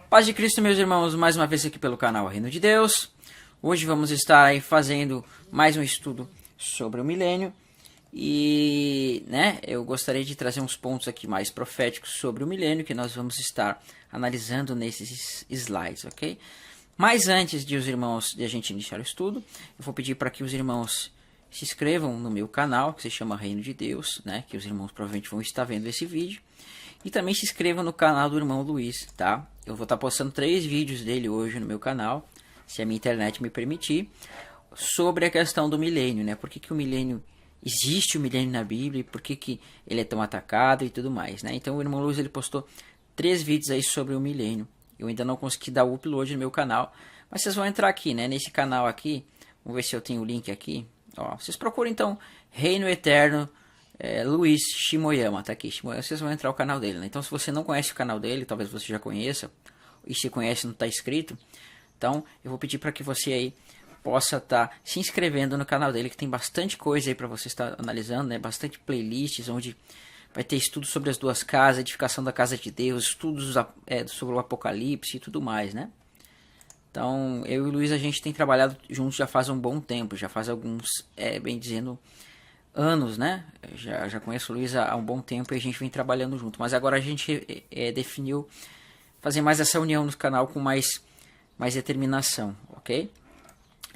Paz de Cristo, meus irmãos, mais uma vez aqui pelo canal Reino de Deus. Hoje vamos estar aí fazendo mais um estudo sobre o milênio. E eu gostaria de trazer uns pontos aqui mais proféticos sobre o milênio, que nós vamos estar analisando nesses slides, ok? Mas antes de a gente iniciar o estudo, eu vou pedir para que os irmãos se inscrevam no meu canal, que se chama Reino de Deus, que os irmãos provavelmente vão estar vendo esse vídeo. E também se inscrevam no canal do irmão Luiz, tá? Eu vou estar postando 3 vídeos dele hoje no meu canal, se a minha internet me permitir, sobre a questão do milênio, Por que o milênio, existe o milênio na Bíblia, e por que ele é tão atacado e tudo mais, Então o irmão Luiz, ele postou 3 vídeos aí sobre o milênio. Eu ainda não consegui dar o upload no meu canal, mas vocês vão entrar aqui, nesse canal aqui. Vamos ver se eu tenho o link aqui. Ó, vocês procuram então Reino Eterno Luiz Shimoyama, tá aqui, Shimoyama, vocês vão entrar no canal dele, Então se você não conhece o canal dele, talvez você já conheça, e se conhece não está inscrito, então eu vou pedir para que você aí possa estar se inscrevendo no canal dele, que tem bastante coisa aí para você estar analisando, Bastante playlists, onde vai ter estudos sobre as duas casas, edificação da casa de Deus, estudos sobre o Apocalipse e tudo mais, Então, eu e o Luiz, a gente tem trabalhado juntos já faz um bom tempo, já faz alguns, bem dizendo, anos, Já conheço o Luiz há um bom tempo e a gente vem trabalhando junto. Mas agora a gente definiu fazer mais essa união no canal com mais determinação, ok?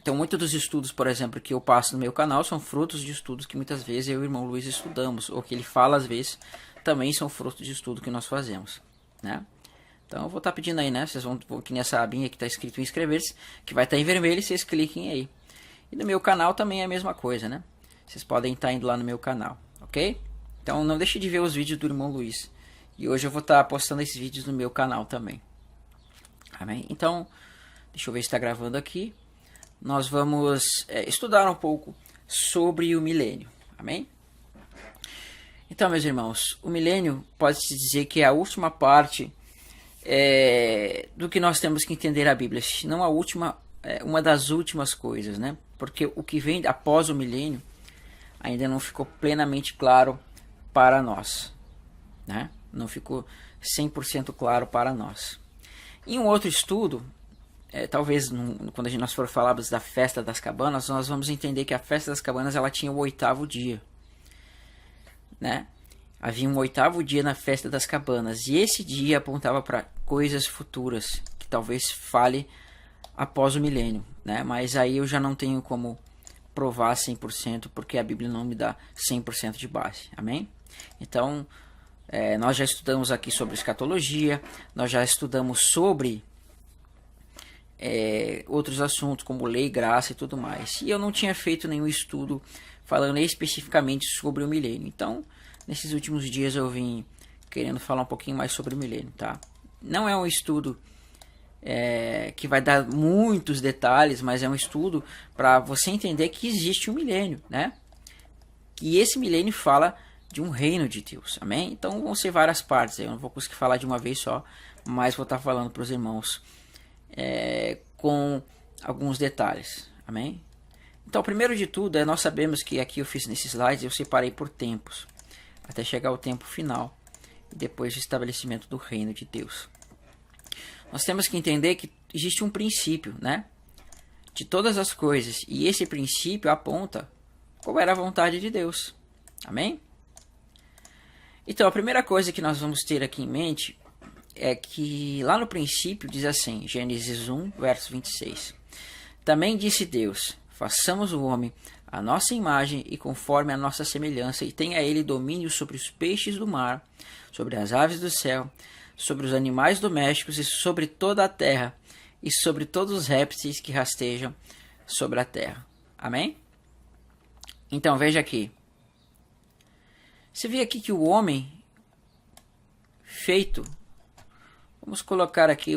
Então, muitos dos estudos, por exemplo, que eu passo no meu canal são frutos de estudos que muitas vezes eu e o irmão Luiz estudamos, ou que ele fala às vezes, também são frutos de estudo que nós fazemos, Então eu vou estar pedindo aí, Vocês vão aqui nessa abinha que está escrito inscrever-se, que vai estar em vermelho, e vocês cliquem aí. E no meu canal também é a mesma coisa, Vocês podem estar indo lá no meu canal, ok? Então não deixe de ver os vídeos do irmão Luiz. E hoje eu vou estar postando esses vídeos no meu canal também. Amém? Então, deixa eu ver se está gravando aqui. Nós vamos estudar um pouco sobre o milênio. Amém? Então, meus irmãos, o milênio pode-se dizer que é a última parte do que nós temos que entender a Bíblia. Se não a última, uma das últimas coisas, Porque o que vem após o milênio ainda não ficou plenamente claro para nós, Não ficou 100% claro para nós. Em um outro estudo, talvez quando nós for falarmos da festa das cabanas, nós vamos entender que a festa das cabanas ela tinha o 8º dia, Havia um 8º dia na festa das cabanas, e esse dia apontava para coisas futuras, que talvez fale após o milênio, Mas aí eu já não tenho como provar 100%, porque a Bíblia não me dá 100% de base, amém? Então, nós já estudamos aqui sobre escatologia, nós já estudamos sobre outros assuntos, como lei, graça e tudo mais. E eu não tinha feito nenhum estudo falando especificamente sobre o milênio. Então, nesses últimos dias eu vim querendo falar um pouquinho mais sobre o milênio, Não é um estudo que vai dar muitos detalhes, mas é um estudo para você entender que existe um milênio, E esse milênio fala de um reino de Deus, amém? Então vão ser várias partes, eu não vou conseguir falar de uma vez só, mas vou estar falando para os irmãos com alguns detalhes, amém? Então, primeiro de tudo, nós sabemos que aqui eu fiz nesses slides, eu separei por tempos, até chegar ao tempo final, e depois do estabelecimento do reino de Deus. Nós temos que entender que existe um princípio, de todas as coisas, e esse princípio aponta qual era a vontade de Deus, amém? Então, a primeira coisa que nós vamos ter aqui em mente é que lá no princípio diz assim, Gênesis 1, verso 26. Também disse Deus, façamos o homem à nossa imagem e conforme a nossa semelhança, e tenha ele domínio sobre os peixes do mar, sobre as aves do céu, sobre os animais domésticos e sobre toda a terra, e sobre todos os répteis que rastejam sobre a terra. Amém? Então, veja aqui. Você vê aqui que o homem feito, vamos colocar aqui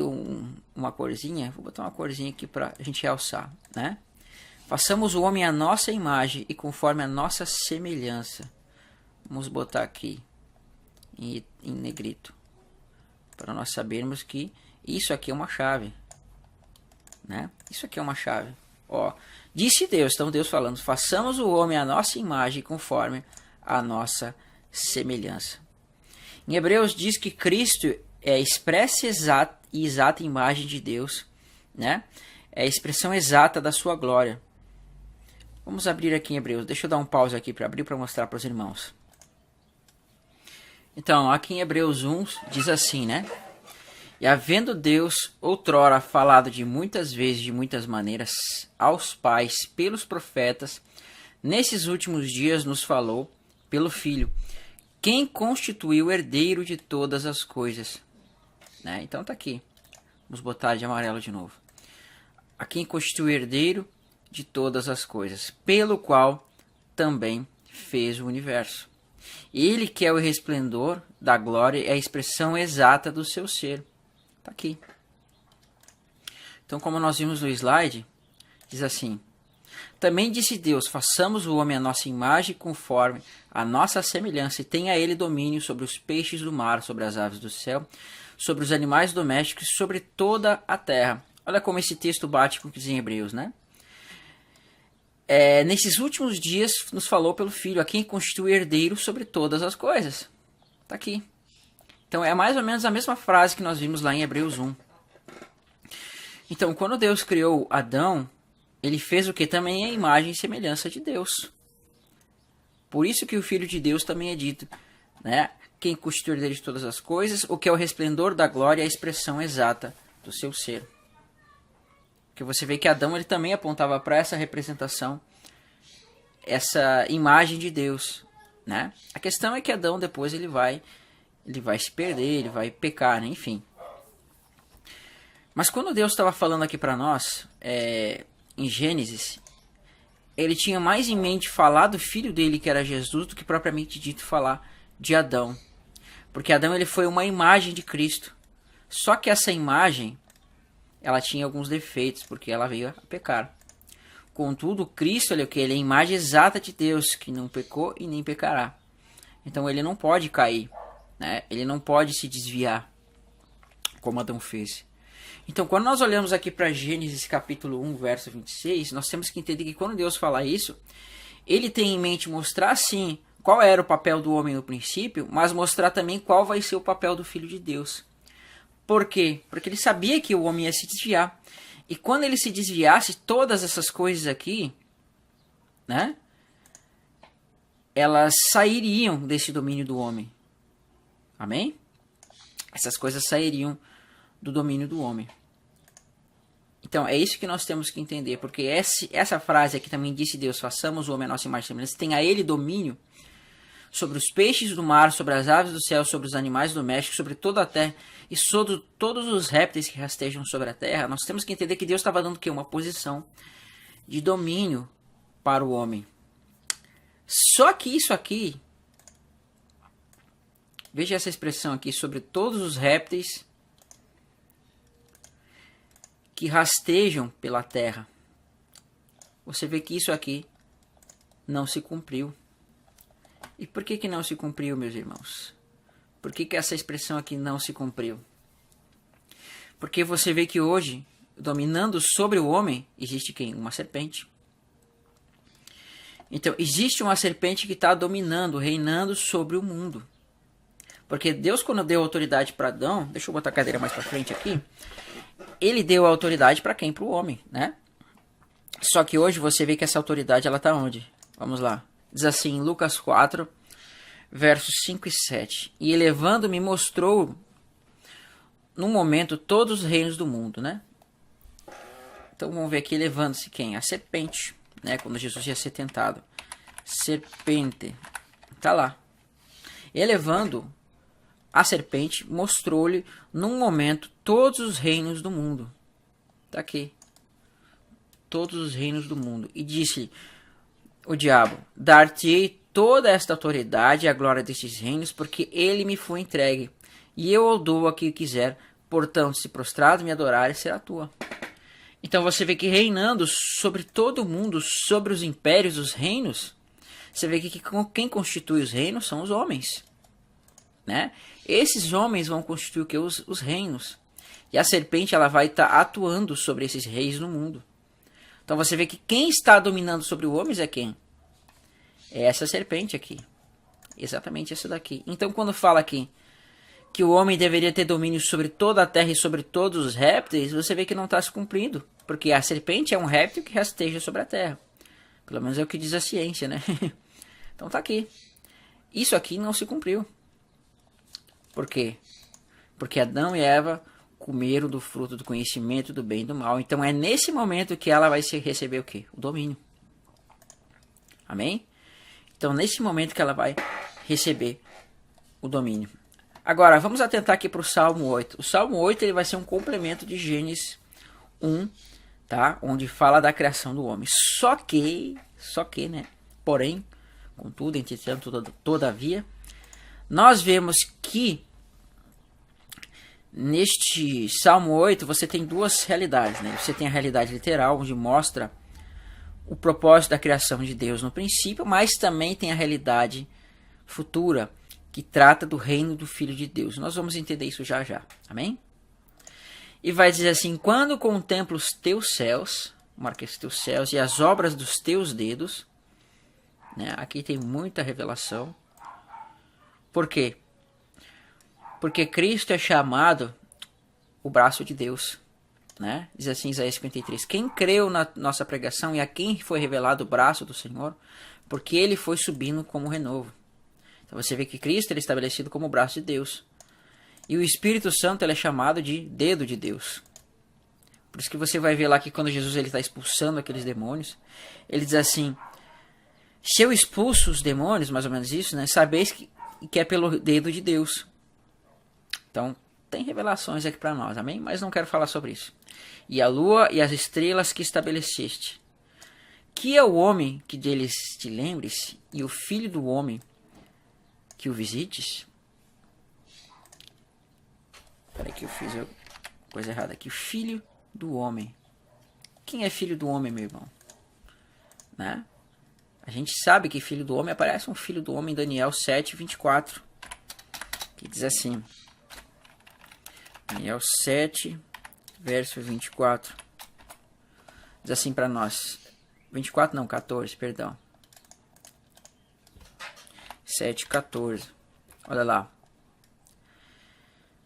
uma corzinha, vou botar uma corzinha aqui para a gente realçar, Façamos o homem à nossa imagem e conforme a nossa semelhança. Vamos botar aqui em negrito, para nós sabermos que isso aqui é uma chave, Isso aqui é uma chave. Ó, disse Deus, então Deus falando, façamos o homem à nossa imagem conforme a nossa semelhança. Em Hebreus diz que Cristo é a expressa e exata imagem de Deus, né? É a expressão exata da sua glória. Vamos abrir aqui em Hebreus. Deixa eu dar um pause aqui para abrir para mostrar para os irmãos. Então, aqui em Hebreus 1 diz assim, né? E havendo Deus outrora falado de muitas vezes, de muitas maneiras, aos pais pelos profetas, nesses últimos dias nos falou pelo Filho, quem constituiu o herdeiro de todas as coisas. Né? Então tá aqui. Vamos botar de amarelo de novo. A quem constituiu o herdeiro de todas as coisas, pelo qual também fez o universo. Ele que é o resplendor da glória é a expressão exata do seu ser. Está aqui. Então, como nós vimos no slide, diz assim: também disse Deus, façamos o homem à nossa imagem, conforme a nossa semelhança, e tenha ele domínio sobre os peixes do mar, sobre as aves do céu, sobre os animais domésticos, sobre toda a terra. Olha como esse texto bate com o que diz em Hebreus, né? Nesses últimos dias nos falou pelo Filho, a quem constitui herdeiro sobre todas as coisas. Está aqui. Então é mais ou menos a mesma frase que nós vimos lá em Hebreus 1. Então, quando Deus criou Adão, ele fez o que também é a imagem e semelhança de Deus. Por isso que o Filho de Deus também é dito, né? Quem constitui herdeiro de todas as coisas, o que é o resplendor da glória é a expressão exata do seu ser. Porque você vê que Adão ele também apontava para essa representação, essa imagem de Deus, né? A questão é que Adão depois ele vai se perder, ele vai pecar, né? Enfim. Mas quando Deus estava falando aqui para nós, em Gênesis, ele tinha mais em mente falar do filho dele, que era Jesus, do que propriamente dito falar de Adão. Porque Adão ele foi uma imagem de Cristo. Só que essa imagem, ela tinha alguns defeitos, porque ela veio a pecar. Contudo, Cristo ele é a imagem exata de Deus, que não pecou e nem pecará. Então ele não pode cair, né? Ele não pode se desviar, como Adão fez. Então, quando nós olhamos aqui para Gênesis capítulo 1, verso 26, nós temos que entender que quando Deus fala isso, ele tem em mente mostrar, sim, qual era o papel do homem no princípio, mas mostrar também qual vai ser o papel do Filho de Deus. Por quê? Porque ele sabia que o homem ia se desviar. E quando ele se desviasse, todas essas coisas aqui, né, elas sairiam desse domínio do homem. Amém? Essas coisas sairiam do domínio do homem. Então, é isso que nós temos que entender, porque essa frase aqui também disse Deus, façamos o homem a nossa imagem e semelhança, tem a ele domínio sobre os peixes do mar, sobre as aves do céu, sobre os animais domésticos, sobre toda a terra e sobre todos os répteis que rastejam sobre a terra. Nós temos que entender que Deus estava dando o quê? Uma posição de domínio para o homem. Só que isso aqui, veja essa expressão aqui, sobre todos os répteis que rastejam pela terra. Você vê que isso aqui não se cumpriu. E por que não se cumpriu, meus irmãos? Por que essa expressão aqui não se cumpriu? Porque você vê que hoje, dominando sobre o homem, existe quem? Uma serpente. Então, existe uma serpente que está dominando, reinando sobre o mundo. Porque Deus, quando deu autoridade para Adão, deixa eu botar a cadeira mais para frente aqui, ele deu a autoridade para quem? Para o homem, né? Só que hoje você vê que essa autoridade, ela está onde? Vamos lá. Diz assim, Lucas 4, versos 5 e 7. E elevando-me mostrou, num momento, todos os reinos do mundo, né? Então vamos ver aqui, elevando-se quem? A serpente, né? Quando Jesus ia ser tentado. Serpente. Tá lá. Elevando a serpente, mostrou-lhe, num momento, todos os reinos do mundo. Tá aqui. Todos os reinos do mundo. E disse-lhe o diabo, dar-te-ei toda esta autoridade e a glória destes reinos, porque ele me foi entregue, e eu o dou a quem quiser, portanto, se prostrado me adorar, será tua. Então você vê que reinando sobre todo o mundo, sobre os impérios, os reinos, você vê que quem constitui os reinos são os homens, né? Esses homens vão constituir o que? Os reinos. E a serpente ela vai estar atuando sobre esses reis no mundo. Então você vê que quem está dominando sobre os homens é quem? É essa serpente aqui. Exatamente essa daqui. Então quando fala aqui que o homem deveria ter domínio sobre toda a terra e sobre todos os répteis, você vê que não está se cumprindo. Porque a serpente é um réptil que rasteja sobre a terra. Pelo menos é o que diz a ciência, né? Então tá aqui. Isso aqui não se cumpriu. Por quê? Porque Adão e Eva comeram do fruto do conhecimento do bem e do mal. Então é nesse momento que ela vai receber o quê? O domínio. Amém? Então nesse momento que ela vai receber o domínio. Agora, vamos atentar aqui para o Salmo 8. O Salmo 8 ele vai ser um complemento de Gênesis 1, tá? Onde fala da criação do homem. Só que, né? Porém, contudo, entretanto, todavia, nós vemos que neste Salmo 8 você tem duas realidades, né? Você tem a realidade literal, onde mostra o propósito da criação de Deus no princípio, mas também tem a realidade futura, que trata do reino do Filho de Deus. Nós vamos entender isso já já. Amém? E vai dizer assim: quando contemplo os teus céus, marca os teus céus, e as obras dos teus dedos, né? Aqui tem muita revelação. Por quê? Porque Cristo é chamado o braço de Deus, né? Diz assim Isaías 53. Quem creu na nossa pregação e a quem foi revelado o braço do Senhor, porque ele foi subindo como renovo. Então você vê que Cristo ele é estabelecido como o braço de Deus. E o Espírito Santo ele é chamado de dedo de Deus. Por isso que você vai ver lá que quando Jesus está expulsando aqueles demônios, ele diz assim: se eu expulso os demônios, mais ou menos isso, né? Sabeis que é pelo dedo de Deus. Então, tem revelações aqui para nós, amém? Mas não quero falar sobre isso. E a lua e as estrelas que estabeleceste. Que é o homem que deles te lembres, e o filho do homem que o visites. Peraí que eu fiz coisa errada aqui. Filho do homem. Quem é filho do homem, meu irmão? Né? A gente sabe que filho do homem aparece um filho do homem em Daniel 7, 24. Que diz assim. Daniel 7, verso 24. Diz assim para nós. 24 não, 14, perdão. 7, 14. Olha lá.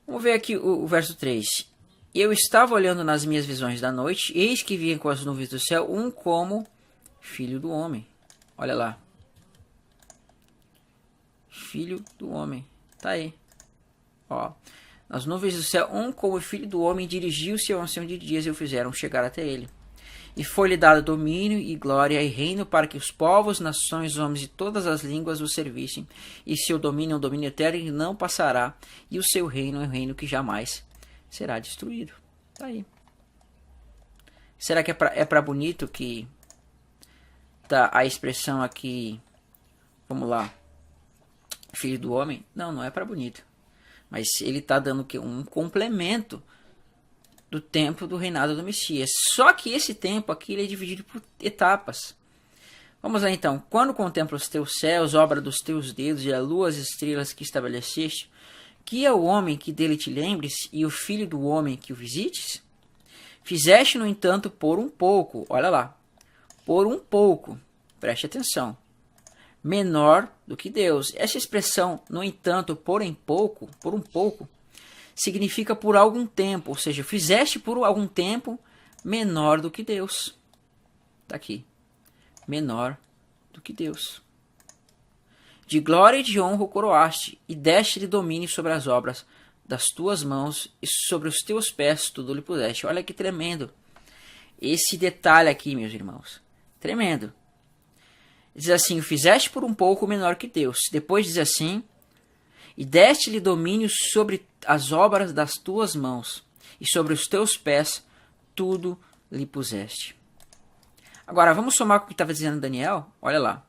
Vamos ver aqui o verso 3. Eu estava olhando nas minhas visões da noite, eis que vinha com as nuvens do céu um como filho do homem. Olha lá. Filho do homem. Tá aí. Ó. Nas nuvens do céu, um como filho do homem dirigiu-se ao ancião de dias e o fizeram chegar até ele. E foi-lhe dado domínio e glória e reino para que os povos, nações, homens de todas as línguas o servissem. E seu domínio é um domínio eterno e não passará. E o seu reino é um reino que jamais será destruído. Tá aí. Será que é para bonito que tá a expressão aqui? Vamos lá. Filho do homem? Não, não é para bonito. Mas ele está dando um complemento do tempo do reinado do Messias. Só que esse tempo aqui ele é dividido por etapas. Vamos lá então. Quando contemplo os teus céus, obra dos teus dedos, e a lua, as estrelas que estabeleceste, que é o homem que dele te lembres, e o filho do homem que o visites? Fizeste, no entanto, por um pouco. Olha lá. Por um pouco. Preste atenção. Menor do que Deus. Essa expressão, no entanto, por um pouco, significa por algum tempo, ou seja, fizeste por algum tempo menor do que Deus. Está aqui. Menor do que Deus. De glória e de honra o coroaste, e deste-lhe domínio sobre as obras das tuas mãos, e sobre os teus pés tudo lhe puseste. Olha que tremendo. Esse detalhe aqui, meus irmãos. Tremendo. Diz assim, o fizeste por um pouco menor que Deus. Depois diz assim, e deste-lhe domínio sobre as obras das tuas mãos, e sobre os teus pés tudo lhe puseste. Agora, vamos somar com o que estava dizendo Daniel? Olha lá.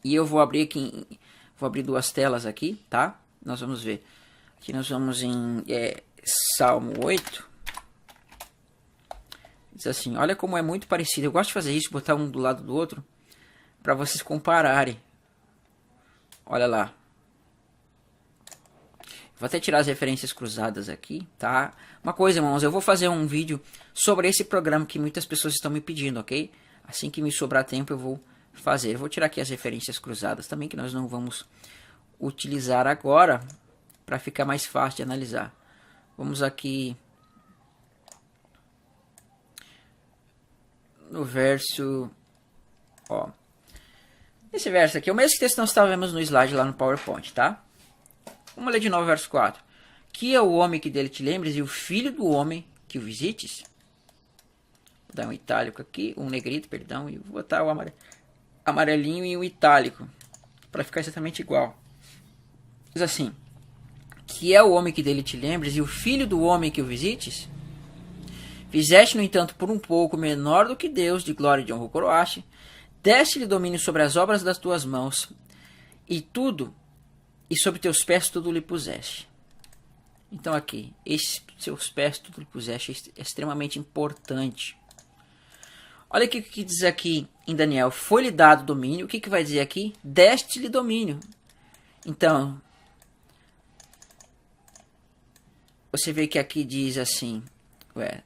E eu vou abrir aqui, vou abrir duas telas aqui, tá? Nós vamos ver. Aqui nós vamos em Salmo 8. Diz assim, olha como é muito parecido. Eu gosto de fazer isso, botar um do lado do outro, para vocês compararem. Olha lá. Vou até tirar as referências cruzadas aqui, tá? Uma coisa, irmãos, eu vou fazer um vídeo sobre esse programa que muitas pessoas estão me pedindo, ok? Assim que me sobrar tempo eu vou fazer. Eu vou tirar aqui as referências cruzadas também, que nós não vamos utilizar agora. para ficar mais fácil de analisar. Vamos aqui no verso, ó. Esse verso aqui é o mesmo texto que nós estávamos no slide lá no PowerPoint, tá? Vamos ler de novo o verso 4. Que é o homem que dele te lembres e o filho do homem que o visites. Vou dar um itálico aqui, um negrito, perdão, e vou botar o amarelinho e o itálico, para ficar exatamente igual. Diz assim: que é o homem que dele te lembres e o filho do homem que o visites. Fizeste, no entanto, por um pouco menor do que Deus, de glória e de honra o coroaste, deste-lhe domínio sobre as obras das tuas mãos, e sobre teus pés tudo lhe puseste. Então aqui, esses seus pés tudo lhe puseste é extremamente importante. Olha o que diz aqui em Daniel: foi-lhe dado domínio. O que vai dizer aqui? Deste-lhe domínio. Então, você vê que aqui diz assim,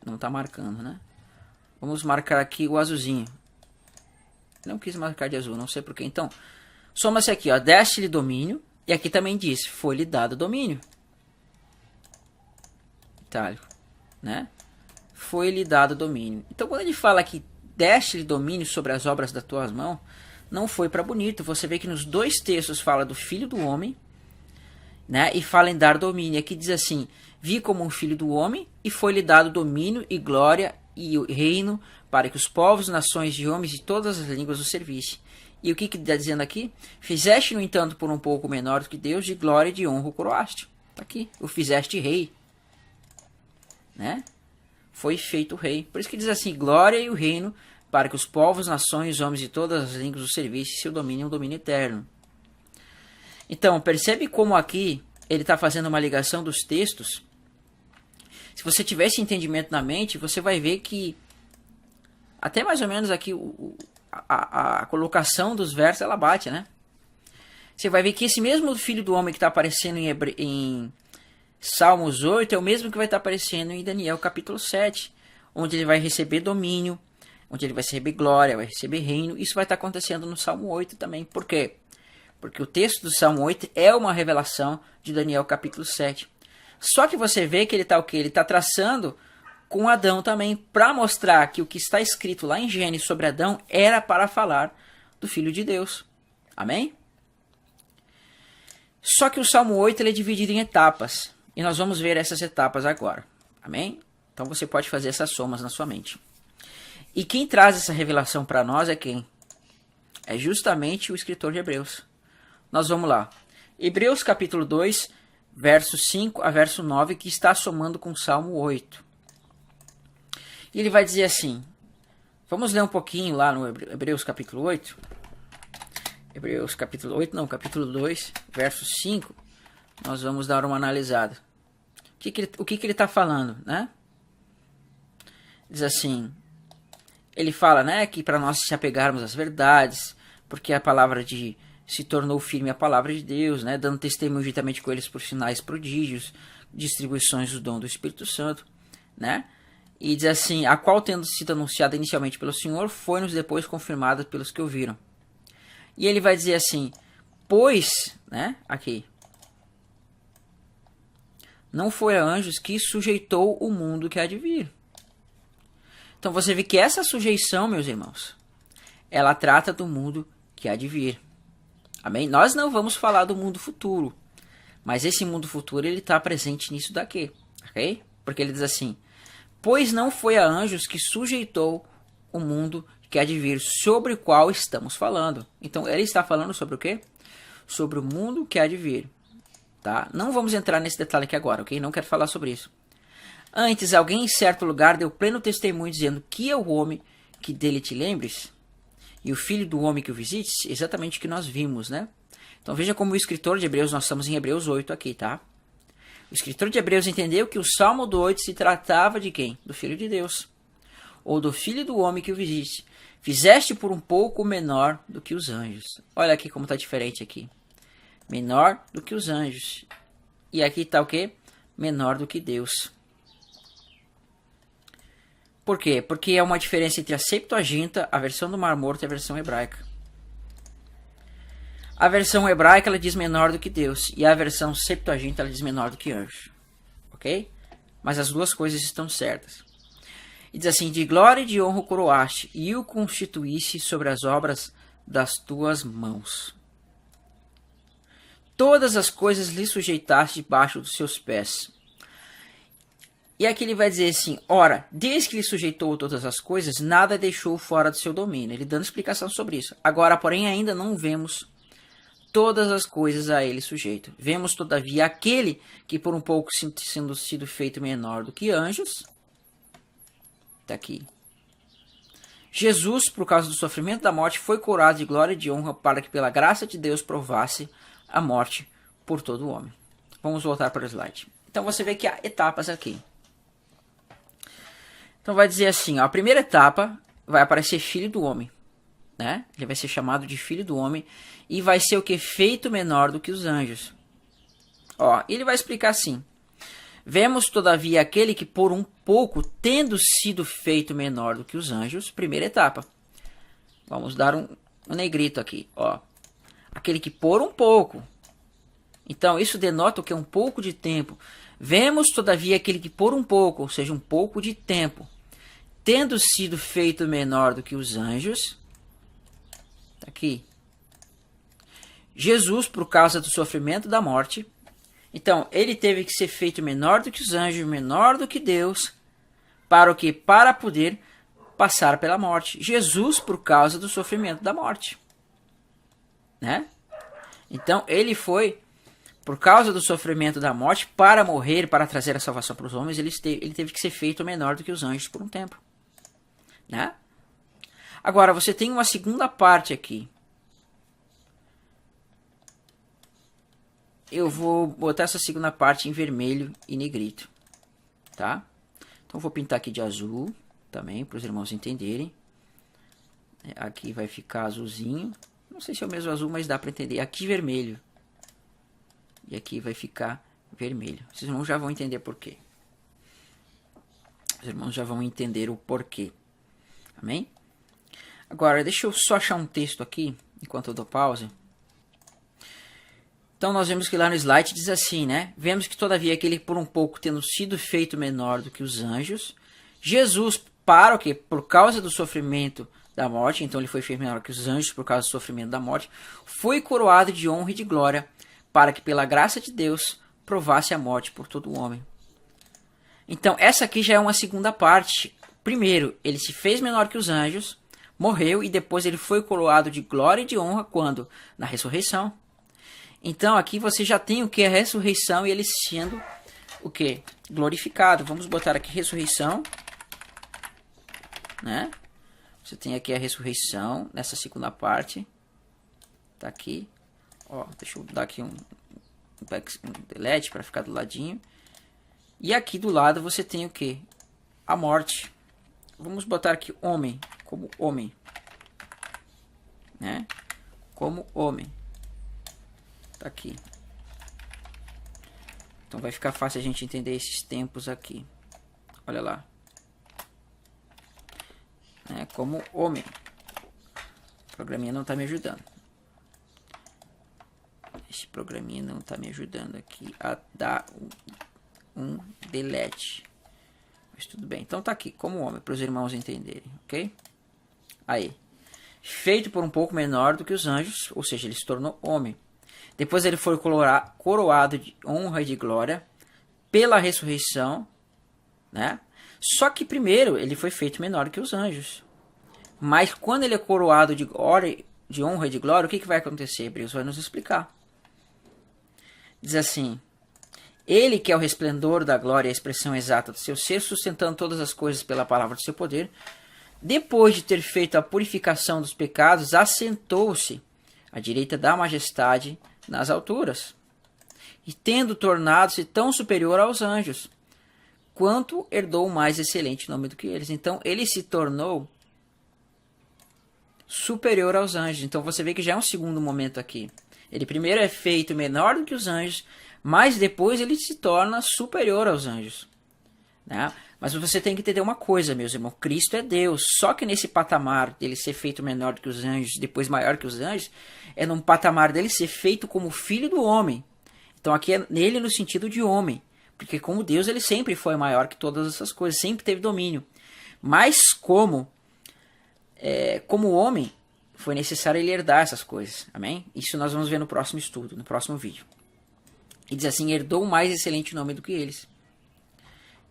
não está marcando, né? Vamos marcar aqui o azulzinho. Não quis marcar de azul, não sei porquê. Então, soma-se aqui, ó, deste-lhe domínio, e aqui também diz, foi-lhe dado domínio. Itálico, né? Foi-lhe dado domínio. Então, quando ele fala que deste-lhe domínio sobre as obras das tuas mãos, não foi para bonito. Você vê que nos dois textos fala do filho do homem, né? E fala em dar domínio. Aqui diz assim: vi como um filho do homem e foi-lhe dado domínio e glória e o reino para que os povos, nações e homens de todas as línguas o servissem. E o que está dizendo aqui? Fizeste, no entanto, por um pouco menor do que Deus, de glória e de honra o coroaste. Está aqui. O fizeste rei, né? Foi feito rei. Por isso que diz assim: glória e o reino para que os povos, nações, homens de todas as línguas o servissem. Seu domínio é um domínio eterno. Então, percebe como aqui ele está fazendo uma ligação dos textos? Se você tiver esse entendimento na mente, você vai ver que até mais ou menos aqui a colocação dos versos ela bate, né? Você vai ver que esse mesmo filho do homem que está aparecendo em Salmos 8 é o mesmo que vai estar aparecendo em Daniel capítulo 7, onde ele vai receber domínio, onde ele vai receber glória, vai receber reino. Isso vai estar acontecendo no Salmo 8 também. Por quê? Porque o texto do Salmo 8 é uma revelação de Daniel capítulo 7. Só que você vê que ele está o quê? Ele está traçando com Adão também, para mostrar que o que está escrito lá em Gênesis sobre Adão era para falar do Filho de Deus. Amém? Só que o Salmo 8 ele é dividido em etapas. E nós vamos ver essas etapas agora. Amém? Então você pode fazer essas somas na sua mente. E quem traz essa revelação para nós é quem? É justamente o escritor de Hebreus. Nós vamos lá. Hebreus capítulo 2, verso 5 a verso 9, que está somando com o Salmo 8. E ele vai dizer assim. Vamos ler um pouquinho lá no Hebreus capítulo 8. Hebreus capítulo 8, não, capítulo 2, verso 5. Nós vamos dar uma analisada. O que ele está falando, né? Diz assim, ele fala, né, que para nós se apegarmos às verdades, porque a palavra se tornou firme a palavra de Deus, né, dando testemunho juntamente com eles por sinais, prodígios, distribuições do dom do Espírito Santo, né? E diz assim, a qual tendo sido anunciada inicialmente pelo Senhor, foi-nos depois confirmada pelos que ouviram. E ele vai dizer assim, pois, né, aqui, não foi a anjos que sujeitou o mundo que há de vir. Então você vê que essa sujeição, meus irmãos, ela trata do mundo que há de vir. Amém? Nós não vamos falar do mundo futuro, mas esse mundo futuro ele está presente nisso daqui, ok? Porque ele diz assim, pois não foi a anjos que sujeitou o mundo que há de vir, sobre o qual estamos falando. Então ele está falando sobre o quê? Sobre o mundo que há de vir. Tá? Não vamos entrar nesse detalhe aqui agora, ok? Não quero falar sobre isso. Antes, alguém em certo lugar deu pleno testemunho dizendo que é o homem que dele te lembres e o filho do homem que o visites, exatamente o que nós vimos, né? Então veja como o escritor de Hebreus, nós estamos em Hebreus 8 aqui, tá? O escritor de Hebreus entendeu que o Salmo do 8 se tratava de quem? Do Filho de Deus. Ou do filho do homem que o visite. Fizeste por um pouco menor do que os anjos. Olha aqui como está diferente aqui. Menor do que os anjos. E aqui está o quê? Menor do que Deus. Por quê? Porque é uma diferença entre a Septuaginta, a versão do Mar Morto e a versão hebraica. A versão hebraica ela diz menor do que Deus, e a versão Septuaginta ela diz menor do que anjo. Ok? Mas as duas coisas estão certas. E diz assim: de glória e de honra o coroaste, e o constituísse sobre as obras das tuas mãos. Todas as coisas lhe sujeitaste debaixo dos seus pés. E aqui ele vai dizer assim: ora, desde que lhe sujeitou todas as coisas, nada deixou fora do seu domínio. Ele dando explicação sobre isso. Agora, porém, ainda não vemos todas as coisas a ele sujeito. Vemos, todavia, aquele que por um pouco sendo sido feito menor do que anjos. Está aqui. Jesus, por causa do sofrimento da morte, foi coroado de glória e de honra para que pela graça de Deus provasse a morte por todo o homem. Vamos voltar para o slide. Então você vê que há etapas aqui. Então vai dizer assim, ó, a primeira etapa vai aparecer filho do homem, né? Ele vai ser chamado de filho do homem e vai ser o que? Feito menor do que os anjos. Ó, ele vai explicar assim: vemos todavia aquele que por um pouco, tendo sido feito menor do que os anjos, primeira etapa. Vamos dar um negrito aqui, ó. Aquele que por um pouco. Então isso denota o que é um pouco de tempo. Vemos todavia aquele que por um pouco, ou seja, um pouco de tempo, tendo sido feito menor do que os anjos, tá aqui, Jesus, por causa do sofrimento da morte. Então, ele teve que ser feito menor do que os anjos, menor do que Deus, para o que? Para poder passar pela morte. Jesus, por causa do sofrimento da morte, né? Então, ele foi, por causa do sofrimento da morte, para morrer, para trazer a salvação para os homens, ele teve que ser feito menor do que os anjos por um tempo, né? Agora, você tem uma segunda parte aqui. Eu vou botar essa segunda parte em vermelho e negrito, tá? Então, vou pintar aqui de azul também, para os irmãos entenderem. Aqui vai ficar azulzinho. Não sei se é o mesmo azul, mas dá para entender. Aqui vermelho. E aqui vai ficar vermelho. Os irmãos já vão entender por quê. Os irmãos já vão entender o porquê. Amém? Agora, deixa eu só achar um texto aqui, enquanto eu dou pausa. Então, nós vemos que lá no slide diz assim, né? Vemos que, todavia, aquele por um pouco, tendo sido feito menor do que os anjos, Jesus, para o quê? Por causa do sofrimento da morte, então ele foi feito menor que os anjos por causa do sofrimento da morte, foi coroado de honra e de glória, para que, pela graça de Deus, provasse a morte por todo o homem. Então, essa aqui já é uma segunda parte. Primeiro, ele se fez menor que os anjos, morreu, e depois ele foi coroado de glória e de honra, quando? Na ressurreição. Então, aqui você já tem o que? A ressurreição e ele sendo o que? Glorificado. Vamos botar aqui ressurreição, né? Você tem aqui a ressurreição nessa segunda parte. Tá aqui. Ó, deixa eu dar aqui um delete para ficar do ladinho. E aqui do lado você tem o que? A morte. Vamos botar aqui homem, como homem, né? Como homem. Tá aqui. Então vai ficar fácil a gente entender esses tempos aqui. Olha lá. Como homem. O programinha não está me ajudando. Esse programinha não está me ajudando aqui a dar um delete. Mas tudo bem. Então tá aqui, como homem, para os irmãos entenderem, ok? Aí. Feito por um pouco menor do que os anjos, ou seja, ele se tornou homem. Depois ele foi coroado de honra e de glória pela ressurreição, né? Só que primeiro ele foi feito menor que os anjos. Mas quando ele é coroado de glória, de honra e de glória, o que vai acontecer? Hebreus vai nos explicar. Diz assim: ele que é o resplendor da glória e a expressão exata do seu ser, sustentando todas as coisas pela palavra do seu poder, depois de ter feito a purificação dos pecados, assentou-se à direita da majestade nas alturas, e tendo tornado-se tão superior aos anjos, quanto herdou o mais excelente nome do que eles. Então, ele se tornou superior aos anjos. Então, você vê que já é um segundo momento aqui. Ele primeiro é feito menor do que os anjos, mas depois ele se torna superior aos anjos, né? Mas você tem que entender uma coisa, meus irmãos. Cristo é Deus. Só que nesse patamar dele ser feito menor do que os anjos, depois maior que os anjos, é num patamar dele ser feito como filho do homem. Então aqui é nele no sentido de homem. Porque como Deus ele sempre foi maior que todas essas coisas. Sempre teve domínio. Mas como homem, foi necessário ele herdar essas coisas. Amém? Isso nós vamos ver no próximo estudo, no próximo vídeo. E diz assim, herdou um mais excelente nome do que eles.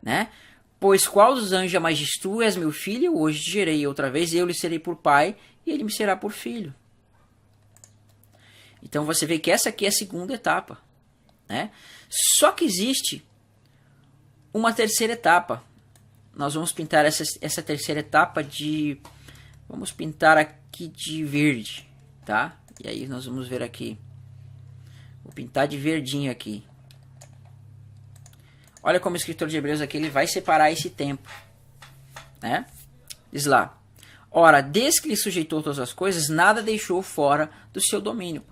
Né? Pois qual dos anjos é mais diz tu és meu filho, hoje te gerei outra vez, eu lhe serei por pai, e ele me será por filho. Então você vê que essa aqui é a segunda etapa. Né? Só que existe uma terceira etapa. Nós vamos pintar essa terceira etapa de... Vamos pintar aqui de verde, tá? E aí nós vamos ver aqui. Vou pintar de verdinho aqui. Olha como o escritor de Hebreus aqui ele vai separar esse tempo, né? Diz lá: ora, desde que lhe sujeitou todas as coisas, nada deixou fora do seu domínio.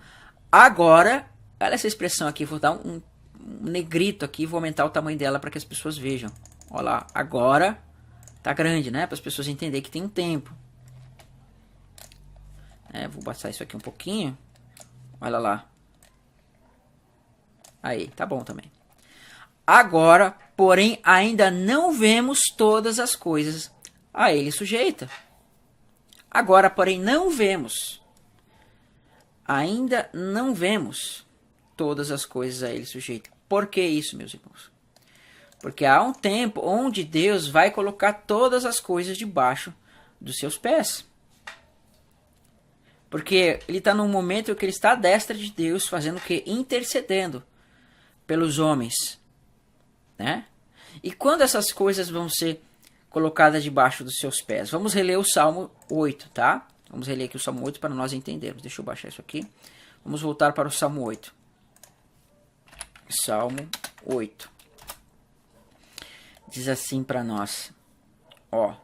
Agora, olha essa expressão aqui, vou dar um negrito aqui, vou aumentar o tamanho dela para que as pessoas vejam. Olha lá, agora tá grande, né? Para as pessoas entenderem que tem um tempo. Vou passar isso aqui um pouquinho. Olha lá. Aí, tá bom também. Agora, porém, ainda não vemos todas as coisas a ele sujeita. Agora, porém, não vemos. Ainda não vemos todas as coisas a ele sujeita. Por que isso, meus irmãos? Porque há um tempo onde Deus vai colocar todas as coisas debaixo dos seus pés. Porque ele está num momento em que ele está à destra de Deus, fazendo o quê? Intercedendo pelos homens. Né? E quando essas coisas vão ser colocadas debaixo dos seus pés? Vamos reler o Salmo 8, tá? Vamos reler aqui o Salmo 8 para nós entendermos. Deixa eu baixar isso aqui. Vamos voltar para o Salmo 8. Salmo 8. Diz assim para nós. Ó.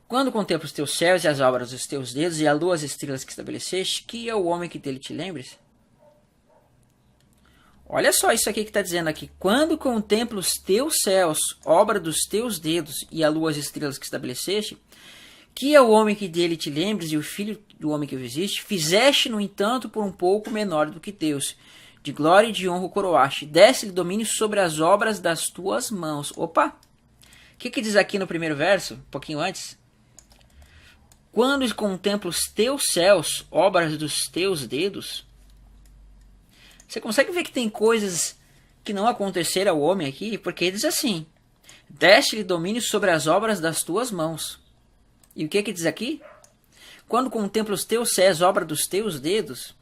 Quando contemplo os teus céus e as obras dos teus dedos e a lua as estrelas que estabeleceste, que é o homem que dele te lembres? Olha só isso aqui que está dizendo aqui. Quando contemplo os teus céus, obra dos teus dedos, e a lua as estrelas que estabeleceste, que é o homem que dele te lembres, e o filho do homem que o existe, fizeste, no entanto, por um pouco menor do que Deus. De glória e de honra o coroaste. Desse-lhe domínio sobre as obras das tuas mãos. Opa! O que diz aqui no primeiro verso? Um pouquinho antes. Quando contemplo os teus céus, obras dos teus dedos... Você consegue ver que tem coisas que não aconteceram ao homem aqui? Porque diz assim, deste-lhe domínio sobre as obras das tuas mãos. E o que diz aqui? Quando contempla os teus céus, obra dos teus dedos,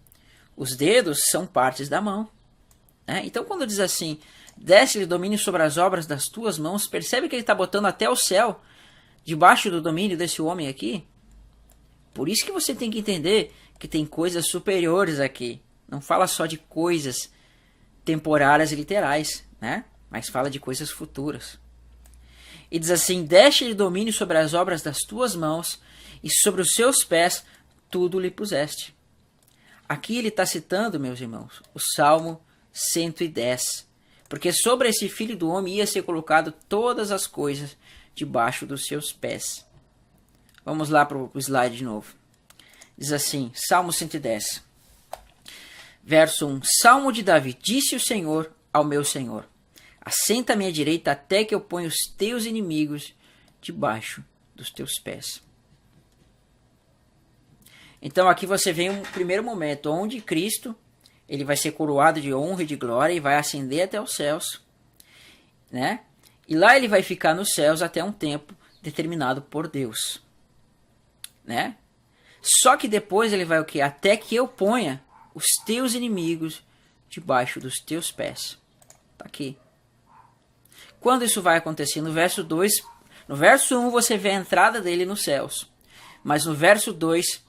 os dedos são partes da mão. Né? Então quando diz assim, deste-lhe domínio sobre as obras das tuas mãos, percebe que ele está botando até o céu debaixo do domínio desse homem aqui? Por isso que você tem que entender que tem coisas superiores aqui. Não fala só de coisas temporárias e literais, né? Mas fala de coisas futuras. E diz assim, deste-lhe domínio sobre as obras das tuas mãos, e sobre os seus pés tudo lhe puseste. Aqui ele está citando, meus irmãos, o Salmo 110. Porque sobre esse filho do homem ia ser colocado todas as coisas debaixo dos seus pés. Vamos lá para o slide de novo. Diz assim, Salmo 110. Verso 1. Salmo de Davi. Disse o Senhor ao meu Senhor, assenta à minha direita até que eu ponha os teus inimigos debaixo dos teus pés. Então aqui você vê um primeiro momento onde Cristo ele vai ser coroado de honra e de glória e vai ascender até os céus, né? E lá ele vai ficar nos céus até um tempo determinado por Deus, né? Só que depois ele vai o quê? Até que eu ponha os teus inimigos debaixo dos teus pés. Tá aqui. Quando isso vai acontecer? No verso 2. No verso 1 você vê a entrada dele nos céus. Mas no verso 2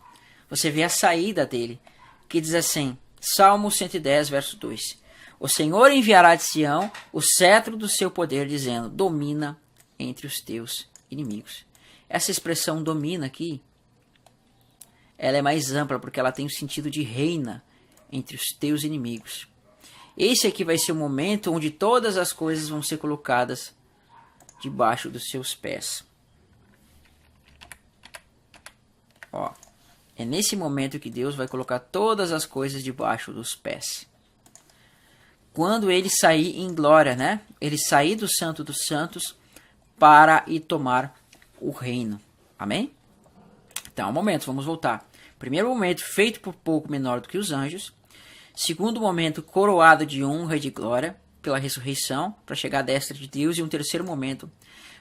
você vê a saída dele. Que diz assim. Salmo 110, verso 2. O Senhor enviará de Sião o cetro do seu poder, dizendo, domina entre os teus inimigos. Essa expressão domina aqui, ela é mais ampla, porque ela tem o sentido de reina entre os teus inimigos. Esse aqui vai ser o momento onde todas as coisas vão ser colocadas debaixo dos seus pés. Ó, é nesse momento que Deus vai colocar todas as coisas debaixo dos pés. Quando ele sair em glória, né? Ele sair do Santo dos Santos para ir tomar o reino. Amém? Então, um momento, vamos voltar. Primeiro momento, feito por pouco menor do que os anjos. Segundo momento, coroado de honra e de glória pela ressurreição, para chegar à destra de Deus. E um terceiro momento,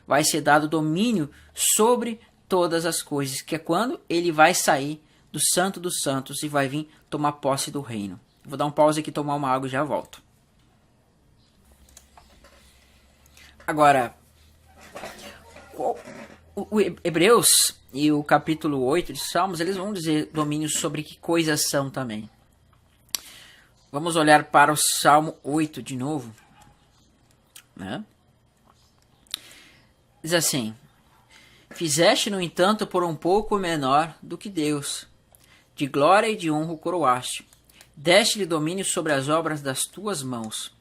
vai ser dado domínio sobre todas as coisas, que é quando ele vai sair do Santo dos Santos e vai vir tomar posse do reino. Vou dar um pause aqui, tomar uma água e já volto. Agora, o Hebreus e o capítulo 8 de Salmos, eles vão dizer domínio sobre que coisas são também. Vamos olhar para o Salmo 8 de novo, né? Diz assim: fizeste, no entanto, por um pouco menor do que Deus, de glória e de honra o coroaste, deste-lhe domínio sobre as obras das tuas mãos.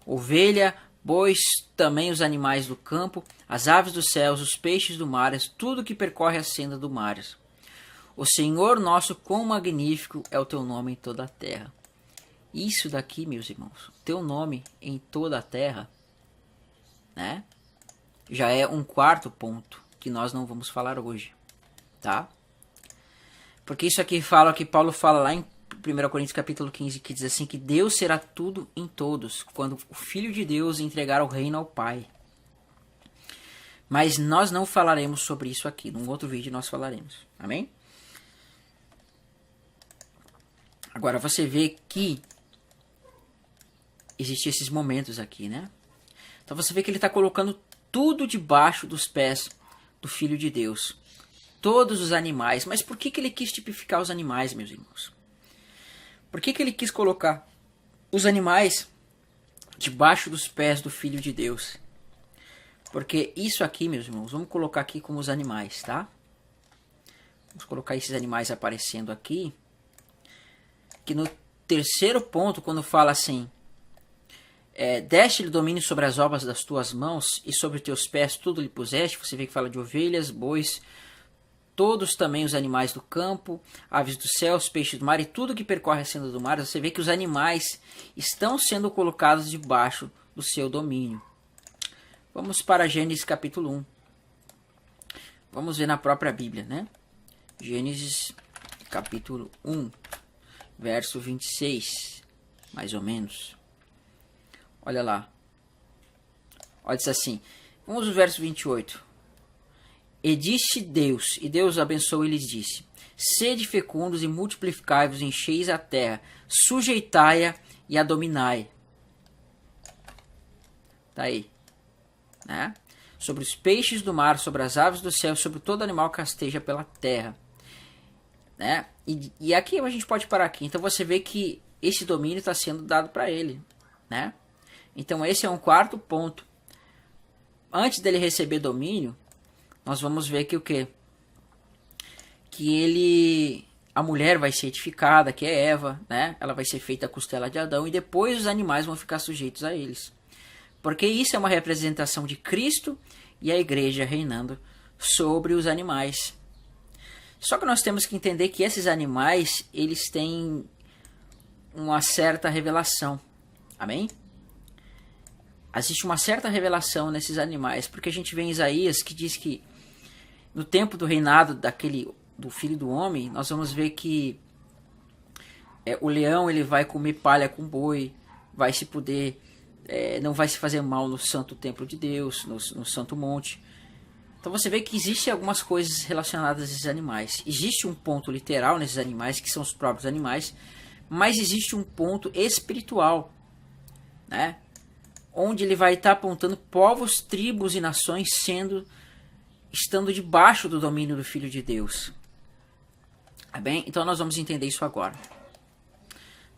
Ovelha, bois, também os animais do campo, as aves dos céus, os peixes do mar, tudo que percorre a senda do mar. O Senhor nosso, quão magnífico é o teu nome em toda a terra. Isso daqui, meus irmãos, teu nome em toda a terra, né? Já é um quarto ponto que nós não vamos falar hoje, tá? Porque isso aqui fala, que Paulo fala lá em 1 Coríntios capítulo 15, que diz assim, que Deus será tudo em todos, quando o Filho de Deus entregar o reino ao Pai. Mas nós não falaremos sobre isso aqui, num outro vídeo nós falaremos, amém? Agora você vê que existem esses momentos aqui, né? Então você vê que ele está colocando tudo debaixo dos pés do Filho de Deus. Todos os animais. Mas por que ele quis tipificar os animais, meus irmãos? Por que ele quis colocar os animais debaixo dos pés do Filho de Deus? Porque isso aqui, meus irmãos, vamos colocar aqui como os animais, tá? Vamos colocar esses animais aparecendo aqui. Que no terceiro ponto, quando fala assim, deste-lhe domínio sobre as obras das tuas mãos, e sobre os teus pés tudo lhe puseste. Você vê que fala de ovelhas, bois, todos também os animais do campo, aves dos céus, peixes do mar e tudo que percorre a senda do mar. Você vê que os animais estão sendo colocados debaixo do seu domínio. Vamos para Gênesis capítulo 1. Vamos ver na própria Bíblia, né? Gênesis capítulo 1, verso 26, mais ou menos. Olha lá. Olha isso assim. Vamos no verso 28. E disse Deus, e Deus abençoou e lhes disse: sede fecundos e multiplicai-vos, encheis a terra, sujeitai-a e a dominai. Tá aí. Né? Sobre os peixes do mar, sobre as aves do céu, sobre todo animal que rasteja pela terra. Né? E aqui a gente pode parar aqui. Então você vê que esse domínio está sendo dado para ele. Né? Então esse é um quarto ponto. Antes dele receber domínio, nós vamos ver que o quê? Que a mulher vai ser edificada, que é Eva, né? Ela vai ser feita a costela de Adão, e depois os animais vão ficar sujeitos a eles. Porque isso é uma representação de Cristo e a igreja reinando sobre os animais. Só que nós temos que entender que esses animais, eles têm uma certa revelação. Amém? Existe uma certa revelação nesses animais, porque a gente vê em Isaías que diz que no tempo do reinado do Filho do Homem, nós vamos ver que o leão ele vai comer palha com boi, vai se poder, não vai se fazer mal no santo templo de Deus, no santo monte. Então você vê que existem algumas coisas relacionadas a esses animais. Existe um ponto literal nesses animais, que são os próprios animais, mas existe um ponto espiritual, né? Onde ele vai estar apontando povos, tribos e nações estando debaixo do domínio do Filho de Deus. Tá bem? Então nós vamos entender isso agora.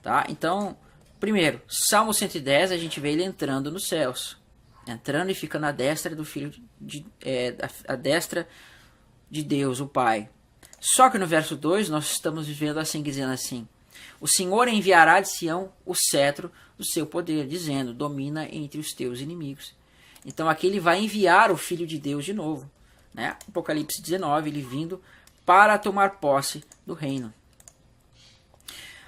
Tá? Então, primeiro, Salmo 110, a gente vê ele entrando nos céus. Entrando e ficando à destra do Filho à destra de Deus, o Pai. Só que no verso 2 nós estamos vivendo assim, dizendo assim: o Senhor enviará de Sião o cetro do seu poder, dizendo: domina entre os teus inimigos. Então aqui ele vai enviar o Filho de Deus de novo, né? Apocalipse 19, ele vindo para tomar posse do reino.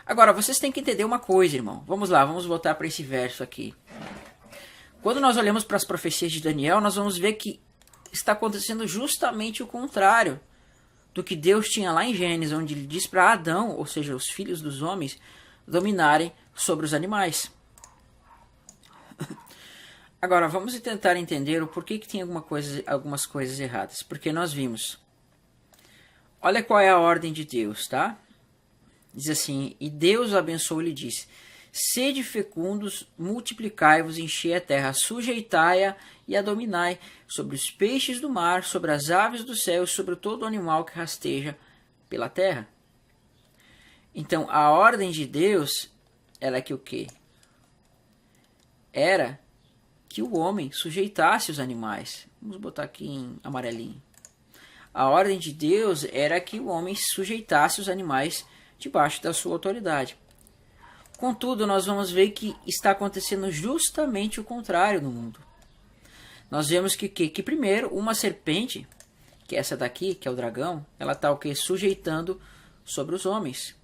Agora, vocês têm que entender uma coisa, irmão. Vamos lá, vamos voltar para esse verso aqui. Quando nós olhamos para as profecias de Daniel, nós vamos ver que está acontecendo justamente o contrário do que Deus tinha lá em Gênesis, onde ele diz para Adão, ou seja, os filhos dos homens, dominarem sobre os animais. Agora, vamos tentar entender o porquê que tem algumas coisas erradas. Porque nós vimos. Olha qual é a ordem de Deus, tá? Diz assim, e Deus o abençoou e lhe disse, sede fecundos, multiplicai-vos, enchei a terra, sujeitai-a e a dominai, sobre os peixes do mar, sobre as aves do céu, sobre todo animal que rasteja pela terra. Então, a ordem de Deus, ela é que o quê? Era que o homem sujeitasse os animais. Vamos botar aqui em amarelinho. A ordem de Deus era que o homem sujeitasse os animais debaixo da sua autoridade. Contudo, nós vamos ver que está acontecendo justamente o contrário no mundo. Nós vemos que primeiro, uma serpente, que é essa daqui, que é o dragão, ela está o quê? Sujeitando sobre os homens,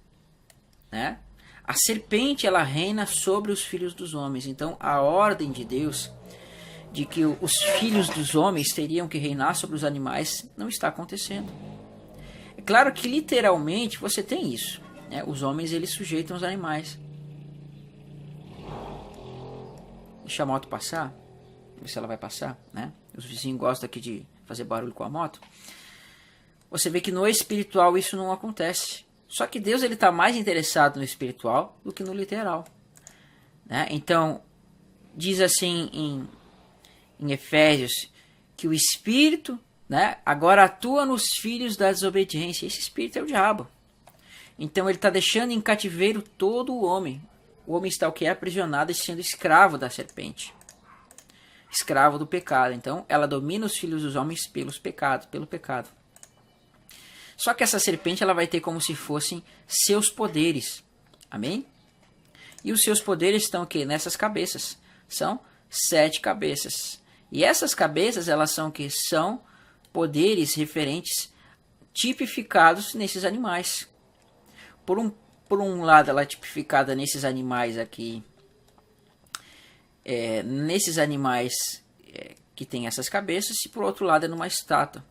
né? A serpente, ela reina sobre os filhos dos homens. Então, a ordem de Deus de que os filhos dos homens teriam que reinar sobre os animais não está acontecendo. É claro que literalmente você tem isso, né? Os homens, eles sujeitam os animais. Deixa a moto passar, ver se ela vai passar, né? Os vizinhos gostam aqui de fazer barulho com a moto. Você vê que no espiritual isso não acontece. Só que Deus, ele está mais interessado no espiritual do que no literal, né? Então, diz assim em Efésios, que o Espírito, né, agora atua nos filhos da desobediência. Esse Espírito é o diabo. Então ele está deixando em cativeiro todo o homem. O homem está o que é aprisionado e sendo escravo da serpente. Escravo do pecado. Então ela domina os filhos dos homens pelo pecado. Só que essa serpente, ela vai ter como se fossem seus poderes. Amém? E os seus poderes estão o quê? Nessas cabeças. São 7 cabeças. E essas cabeças, elas são o quê? São poderes referentes, tipificados nesses animais. Por um lado, ela é tipificada nesses animais aqui. Nesses animais que tem essas cabeças. E por outro lado, é numa estátua.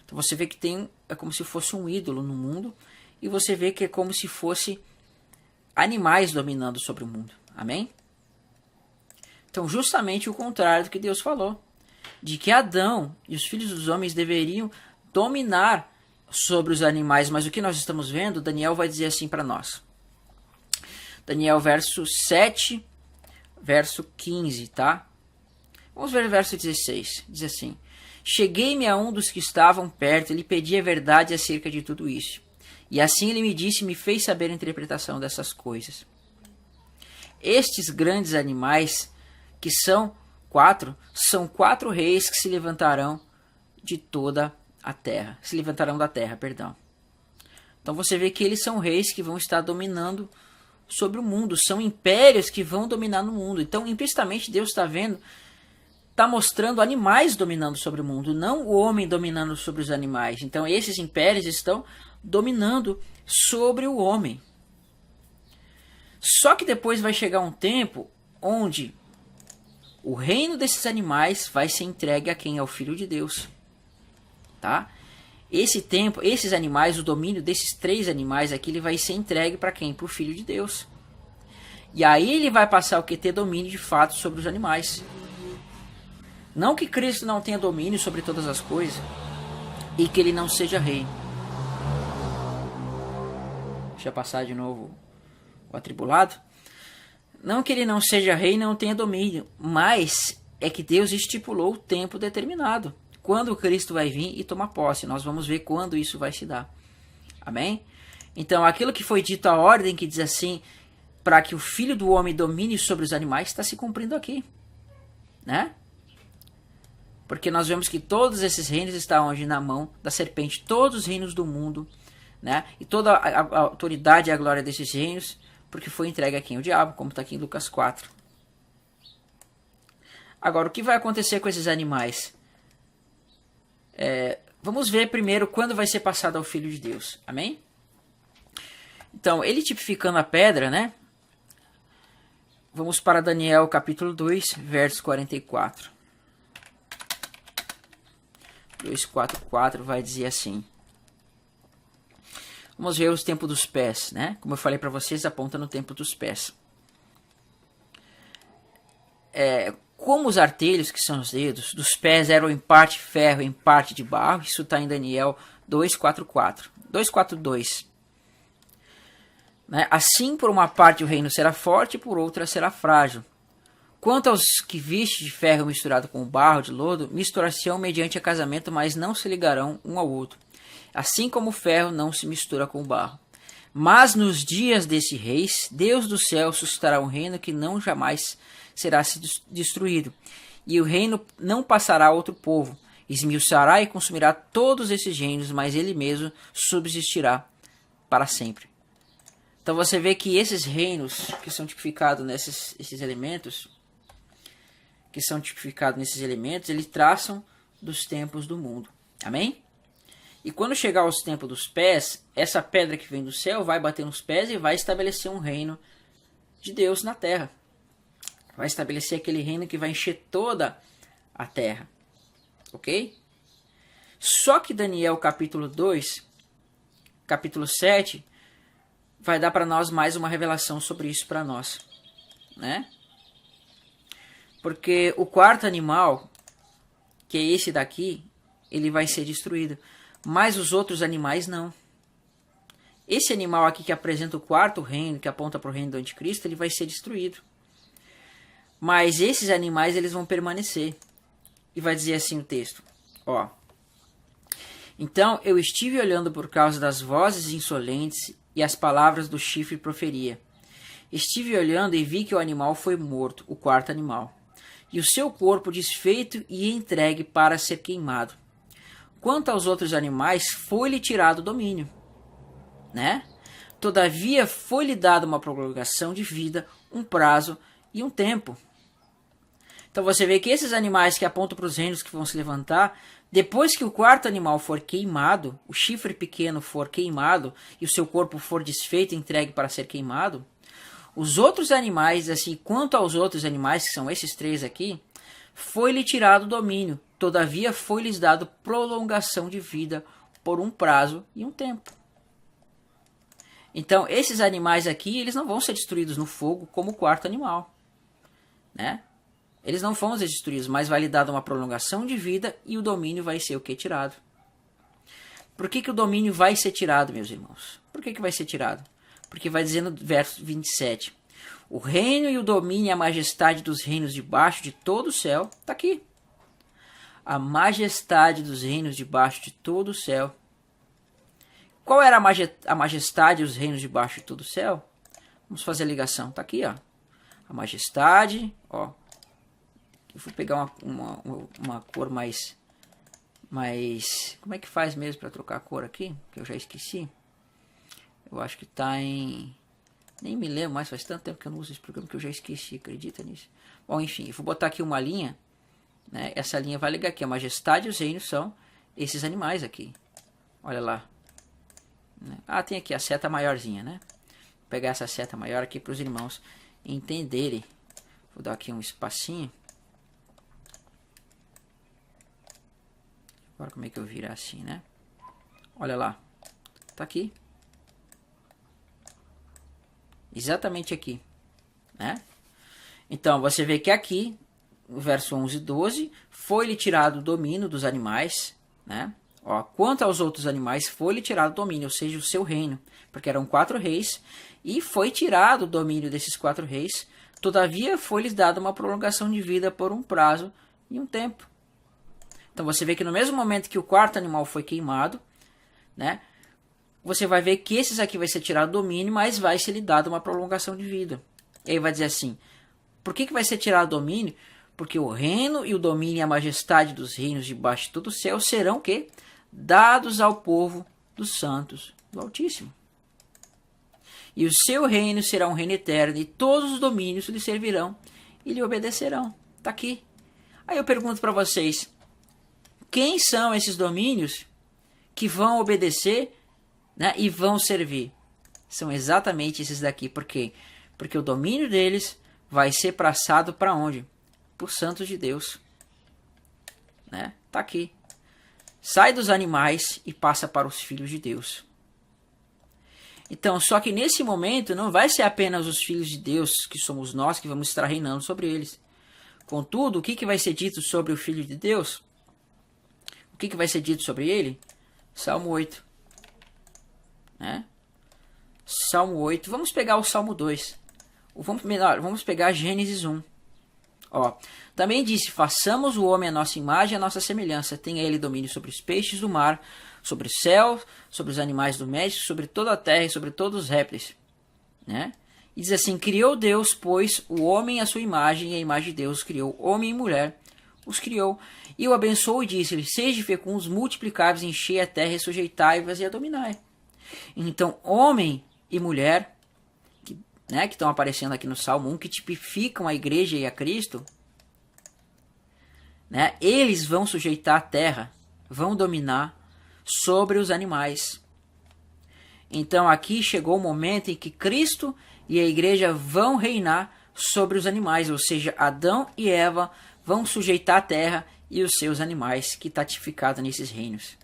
Então você vê que é como se fosse um ídolo no mundo. E você vê que é como se fosse animais dominando sobre o mundo. Amém? Então, justamente o contrário do que Deus falou. De que Adão e os filhos dos homens deveriam dominar sobre os animais. Mas o que nós estamos vendo, Daniel vai dizer assim para nós. Daniel, verso 7, verso 15, tá? Vamos ver o verso 16. Diz assim. Cheguei-me a um dos que estavam perto e lhe pedi a verdade acerca de tudo isso. E assim ele me disse e me fez saber a interpretação dessas coisas. Estes grandes animais, que são 4 reis que se levantarão de toda a terra. Se levantarão da terra, perdão. Então você vê que eles são reis que vão estar dominando sobre o mundo. São impérios que vão dominar no mundo. Então, implicitamente, Deus está mostrando animais dominando sobre o mundo, não o homem dominando sobre os animais. Então, esses impérios estão dominando sobre o homem. Só que depois vai chegar um tempo onde o reino desses animais vai ser entregue a quem? Ao Filho de Deus. Tá? Esse tempo, esses animais, o domínio desses 3 animais aqui, ele vai ser entregue para quem? Para o Filho de Deus. E aí ele vai passar o que? Ter domínio de fato sobre os animais. Não que Cristo não tenha domínio sobre todas as coisas e que ele não seja rei. Deixa eu passar de novo o atribulado. Não que ele não seja rei e não tenha domínio, mas é que Deus estipulou o tempo determinado. Quando Cristo vai vir e tomar posse. Nós vamos ver quando isso vai se dar. Amém? Então, aquilo que foi dito, a ordem que diz assim, para que o Filho do Homem domine sobre os animais, está se cumprindo aqui. Né? Porque nós vemos que todos esses reinos estão hoje na mão da serpente. Todos os reinos do mundo. Né? E toda a autoridade e a glória desses reinos, porque foi entregue a quem? O diabo, como está aqui em Lucas 4. Agora, o que vai acontecer com esses animais? Vamos ver primeiro quando vai ser passado ao Filho de Deus. Amém? Então, ele tipificando a pedra, né? Vamos para Daniel capítulo 2, verso 44. 2:4 vai dizer assim. Vamos ver os tempos dos pés, né? Como eu falei para vocês, aponta no tempo dos pés. Como os artelhos, que são os dedos, dos pés eram em parte ferro, em parte de barro. Isso está em Daniel 2:4. 2:42. Né? Assim, por uma parte o reino será forte, e por outra será frágil. Quanto aos que viste de ferro misturado com barro de lodo, misturar-se-ão mediante a casamento, mas não se ligarão um ao outro. Assim como o ferro não se mistura com o barro. Mas nos dias desse reis, Deus do céu suscitará um reino que não jamais será destruído. E o reino não passará a outro povo. Esmiuçará e consumirá todos esses reinos, mas ele mesmo subsistirá para sempre. Então você vê que esses reinos que são tipificados nesses elementos, eles traçam dos tempos do mundo. Amém? E quando chegar aos tempos dos pés, essa pedra que vem do céu vai bater nos pés e vai estabelecer um reino de Deus na terra. Vai estabelecer aquele reino que vai encher toda a terra. Ok? Só que Daniel capítulo 2, capítulo 7, vai dar para nós mais uma revelação sobre isso para nós. Né? Porque o quarto animal, que é esse daqui, ele vai ser destruído. Mas os outros animais não. Esse animal aqui que apresenta o quarto reino, que aponta para o reino do anticristo, ele vai ser destruído. Mas esses animais, eles vão permanecer. E vai dizer assim o texto. Ó. Então eu estive olhando por causa das vozes insolentes e as palavras do chifre proferia. Estive olhando e vi que o animal foi morto, o quarto animal. E o seu corpo desfeito e entregue para ser queimado. Quanto aos outros animais, foi-lhe tirado o domínio, né? Todavia, foi-lhe dada uma prolongação de vida, um prazo e um tempo. Então você vê que esses animais que apontam para os reinos que vão se levantar, depois que o quarto animal for queimado, o chifre pequeno for queimado e o seu corpo for desfeito e entregue para ser queimado, os outros animais, assim, quanto aos outros animais, que são esses três aqui, foi-lhe tirado o domínio. Todavia foi-lhes dado prolongação de vida por um prazo e um tempo. Então, esses animais aqui, eles não vão ser destruídos no fogo como o quarto animal. Né? Eles não vão ser destruídos, mas vai lhe dado uma prolongação de vida e o domínio vai ser o que? Tirado. Por que o domínio vai ser tirado, meus irmãos? Por que vai ser tirado? Porque vai dizer no verso 27. O reino e o domínio e a majestade dos reinos debaixo de todo o céu. Está aqui. A majestade dos reinos debaixo de todo o céu. Qual era a majestade dos reinos debaixo de todo o céu? Vamos fazer a ligação. Está aqui, ó. A majestade, ó. Eu vou pegar uma cor mais... Como é que faz mesmo para trocar a cor aqui? Que eu já esqueci. Eu acho que está em... Nem me lembro mais, faz tanto tempo que eu não uso esse programa que eu já esqueci, acredita nisso? Bom, enfim, eu vou botar aqui uma linha. Né? Essa linha vai ligar aqui. A majestade e os reinos são esses animais aqui. Olha lá. Ah, tem aqui a seta maiorzinha, né? Vou pegar essa seta maior aqui para os irmãos entenderem. Vou dar aqui um espacinho. Agora como é que eu virar assim, né? Olha lá. Tá aqui. Exatamente aqui. Né? Então, você vê que aqui, no verso 11 e 12, foi-lhe tirado o domínio dos animais, né? Ó, quanto aos outros animais, foi-lhe tirado o domínio, ou seja, o seu reino, porque eram 4 reis, e foi tirado o domínio desses 4 reis, todavia foi-lhes dada uma prolongação de vida por um prazo e um tempo. Então você vê que no mesmo momento que o quarto animal foi queimado, né? Você vai ver que esses aqui vai ser tirado o domínio, mas vai ser lhe dado uma prolongação de vida. E aí vai dizer assim, por que vai ser tirado o domínio? Porque o reino e o domínio e a majestade dos reinos debaixo de todo o céu serão o quê? Dados ao povo dos santos do Altíssimo. E o seu reino será um reino eterno, e todos os domínios lhe servirão e lhe obedecerão. Está aqui. Aí eu pergunto para vocês, quem são esses domínios que vão obedecer, né, e vão servir? São exatamente esses daqui. Por quê? Porque o domínio deles vai ser passado para onde? Para os santos de Deus. Né? Tá aqui. Sai dos animais e passa para os filhos de Deus. Então, só que nesse momento não vai ser apenas os filhos de Deus, que somos nós, que vamos estar reinando sobre eles. Contudo, o que vai ser dito sobre o Filho de Deus? O que vai ser dito sobre ele? Salmo 8. Né? Salmo 8. Vamos pegar o Salmo 2. Vamos pegar Gênesis 1. Ó, também disse, façamos o homem a nossa imagem, a nossa semelhança. Tenha ele domínio sobre os peixes do mar, sobre o céu, sobre os animais domésticos, sobre toda a terra e sobre todos os répteis. Né? E diz assim, criou Deus, pois, o homem à sua imagem, e a imagem de Deus criou, homem e mulher, os criou. E o abençoou e disse-lhe, sejam fecundos, multiplicáveis, enchei a terra e sujeitai-vos e a dominai. Então, homem e mulher, que estão aparecendo aqui no Salmo 1, que tipificam a igreja e a Cristo, né, eles vão sujeitar a terra, vão dominar sobre os animais. Então, aqui chegou o momento em que Cristo e a igreja vão reinar sobre os animais, ou seja, Adão e Eva vão sujeitar a terra e os seus animais, que está tipificado nesses reinos.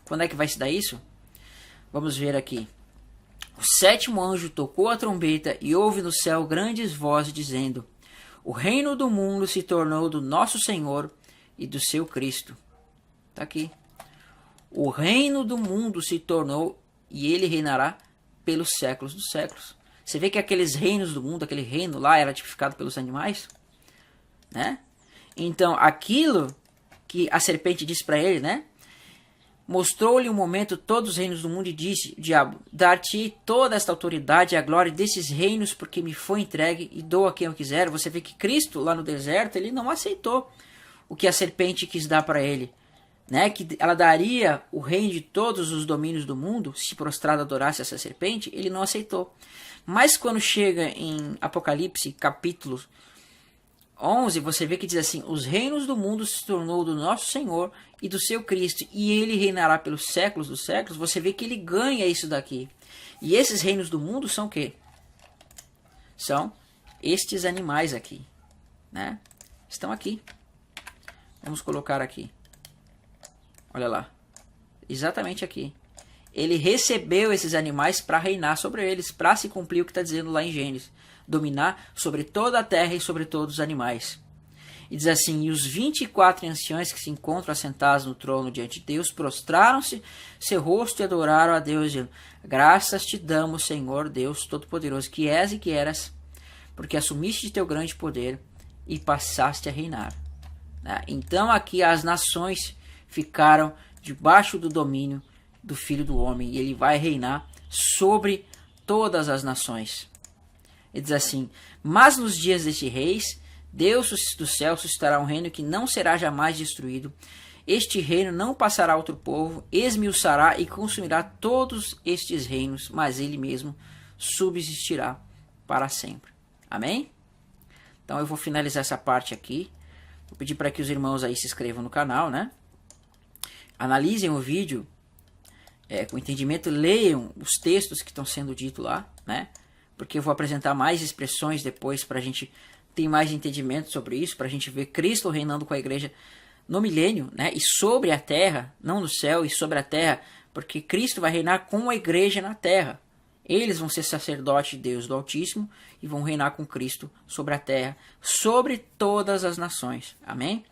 Quando é que vai se dar isso? Vamos ver aqui. O sétimo anjo tocou a trombeta e houve no céu grandes vozes dizendo, o reino do mundo se tornou do nosso Senhor e do seu Cristo. Está aqui. O reino do mundo se tornou e ele reinará pelos séculos dos séculos. Você vê que aqueles reinos do mundo, aquele reino lá era tipificado pelos animais, né? Então, aquilo que a serpente disse para ele, né? Mostrou-lhe um momento todos os reinos do mundo e disse, diabo, dar-te toda esta autoridade e a glória desses reinos, porque me foi entregue e dou a quem eu quiser. Você vê que Cristo, lá no deserto, ele não aceitou o que a serpente quis dar para ele. Né? Que ela daria o reino de todos os domínios do mundo, se prostrado adorasse essa serpente, ele não aceitou. Mas quando chega em Apocalipse, capítulo 11, você vê que diz assim, os reinos do mundo se tornou do nosso Senhor e do seu Cristo, e ele reinará pelos séculos dos séculos. Você vê que ele ganha isso daqui. E esses reinos do mundo são o quê? São estes animais aqui, né? Estão aqui. Vamos colocar aqui. Olha lá. Exatamente aqui. Ele recebeu esses animais para reinar sobre eles, para se cumprir o que está dizendo lá em Gênesis. Dominar sobre toda a terra e sobre todos os animais. E diz assim, e os 24 anciões que se encontram assentados no trono diante de Deus, prostraram-se, seu rosto e adoraram a Deus, dizendo, graças te damos, Senhor Deus Todo-Poderoso, que és e que eras, porque assumiste de teu grande poder e passaste a reinar. Então aqui as nações ficaram debaixo do domínio do Filho do Homem, e ele vai reinar sobre todas as nações. Ele diz assim, mas nos dias deste reis, Deus do céu suscitará um reino que não será jamais destruído. Este reino não passará a outro povo, esmiuçará e consumirá todos estes reinos, mas ele mesmo subsistirá para sempre. Amém? Então eu vou finalizar essa parte aqui. Vou pedir para que os irmãos aí se inscrevam no canal, né? Analisem o vídeo com entendimento, leiam os textos que estão sendo ditos lá, né? Porque eu vou apresentar mais expressões depois para a gente ter mais entendimento sobre isso, para a gente ver Cristo reinando com a igreja no milênio, né? E sobre a terra, não no céu, e sobre a terra, porque Cristo vai reinar com a igreja na terra. Eles vão ser sacerdotes de Deus do Altíssimo e vão reinar com Cristo sobre a terra, sobre todas as nações. Amém?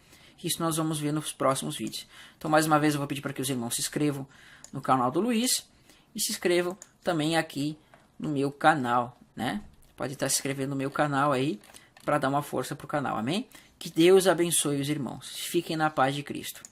Isso nós vamos ver nos próximos vídeos. Então, mais uma vez, eu vou pedir para que os irmãos se inscrevam no canal do Luiz e se inscrevam também aqui no meu canal, né? Pode estar se inscrevendo no meu canal aí para dar uma força para o canal, amém? Que Deus abençoe os irmãos. Fiquem na paz de Cristo.